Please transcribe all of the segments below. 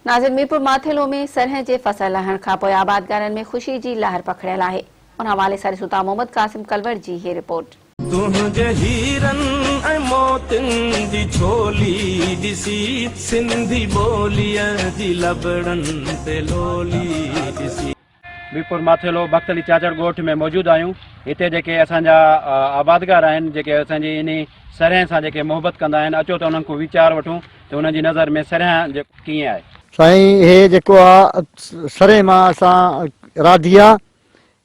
नाज़िर, मीरपुर माथेलो में सरह जे फसल लहण खां पोइ आबादगारनि में ख़ुशी जी लहर पखड़ियल आहे। उन हवाले सां ॾिसूं मोहम्मद कासिम कलवर जी ये रिपोर्ट। तुंहिंजे हीरनि ऐं मोतियुनि जी छोली ॾिसी सिंधी ॿोलीअ जी लबड़नि ते लोली ॾिसी। मीरपुर माथेलो बख्तली चाचड़ ॻोठ में मौजूद आहियूं। हिते जेके असांजा आबादगार आहिनि, जेके असांजी इन सरह सां जेके मोहबत कंदा आहिनि, अचो त उन्हनि खां वीचार वठूं त उन्हनि जी नज़र में सरह कीअं आहे। साईं, हे जेको आहे सरह मां असां राधिया,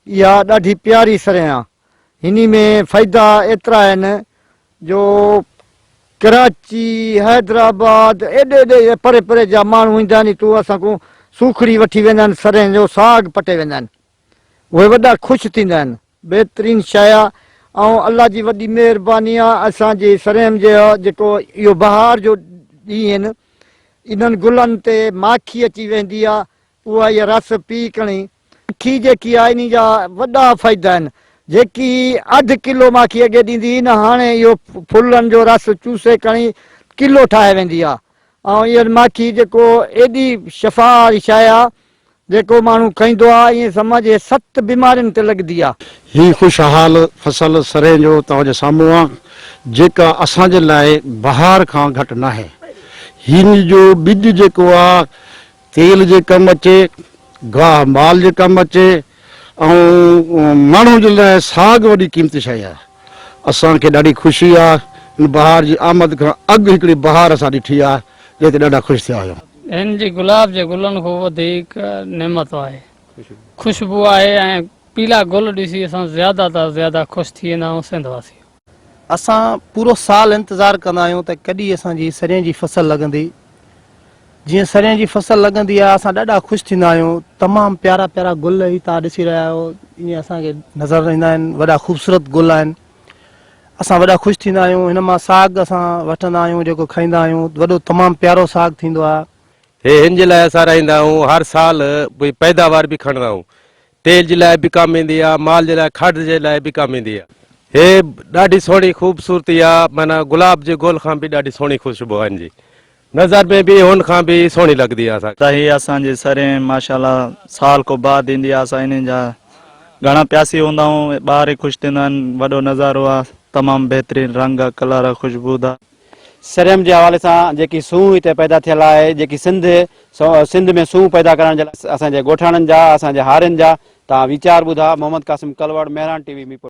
इहा ॾाढी प्यारी सरह आहे। हिन में फ़ाइदा एतिरा आहिनि जो कराची, हैदराबाद, एॾे एॾे परे परे जा माण्हू ईंदा आहिनि। तूं असांखां सूखड़ी वठी वेंदा आहिनि, सरह जो साग पटे वेंदा आहिनि। उहे वॾा ख़ुशि थींदा आहिनि। बहितरीनु शइ आहे ऐं अलाह जी वॾी महिरबानी आहे। असांजे सरह जो जेको इहो बहार जो ॾींहुं आहिनि, इन्हनि गुलनि ते माखी अची वेंदी आहे। उहा इहा रस पी खणी माखी जेकी आहे इन जा वॾा फ़ाइदा आहिनि। जेकी अधु किलो माखी अॻे ॾींदी हुई न, हाणे इहो फुलनि जो रस चूसे खणी किलो ठाहे वेंदी आहे। ऐं इहा माखी जेको एॾी शफ़ा वारी शइ आहे, जेको माण्हू खाईंदो आहे ईअं सम्झ 7 बीमारियुनि ते लॻंदी आहे। ही ख़ुशहाल फसल सरह जो तव्हांजे साम्हूं आहे, जेका असांजे लाइ बहार खां घटि न आहे। हिन जो ॿिज जेको आहे तेल जे कमु अचे, गाह माल जे कमु अचे, ऐं माण्हू जे लाइ साग वॾी क़ीमती शइ आहे। असांखे ॾाढी ख़ुशी आहे। इन बहार जी आमद खां अॻु हिकिड़ी बहार असां ॾिठी आहे, जंहिंते ॾाढा ख़ुशि थिया आहियूं। हिन जी गुलाब जे गुलनि खां वधीक नेमत आहे, ख़ुशबू आहे। ऐं पीला गुल ॾिसी असां ज़्यादा त ज़्यादा ख़ुशि थी वेंदा आहियूं सिंधवासी। असां पूरो साल इंतज़ारु कंदा आहियूं त कॾहिं असांजी सरह जी फसल लॻंदी। जीअं सरह जी फसल लॻंदी आहे, असां ॾाढा ख़ुशि थींदा आहियूं। तमामु प्यारा प्यारा गुल ही तव्हां ॾिसी रहिया आहियो, ईअं असांखे नज़र ईंदा आहिनि। वॾा ख़ूबसूरत गुल आहिनि। असां वॾा ख़ुशि थींदा आहियूं। हिन मां साग असां वठंदा आहियूं, जेको खाईंदा आहियूं। वॾो तमामु प्यारो साग थींदो आहे। हिन जे लाइ असां रहंदा आहियूं। हर साल पैदावार बि खणंदा आहियूं। तेल जे लाइ बि कमु ईंदी आहे, माल जे लाइ, खाद जे लाइ बि कमु ईंदी आहे। हे ॾाढी सुहिणी ख़ूबसूरती आहे। माना गुलाब जे गुल खां बि ॾाढी सुहिणी ख़ुशबू आहे। हिन जी नज़र में बि हुन खां बि सुहिणी लॻंदी आहे। त हीअ असांजी सरह माशाल्लाह साल को बाद ईंदी आहे। असां इन्हनि जा घणा प्यासी हूंदा आहियूं, ॿार ई ख़ुशि थींदा आहिनि। वॾो नज़ारो आहे, तमामु बहितरीनु रंग, कलर, ख़ुशबूदार। सरह जे हवाले सां जेकी सूंह हिते पैदा थियल आहे, जेकी सिंध में सूंह पैदा करण जे लाइ असांजे ॻोठाणनि जा, असांजे हारियुनि जा तव्हां वीचार ॿुधा। मोहम्मद कासिम कलवड़, मेहरान टीवी, मीरपुर।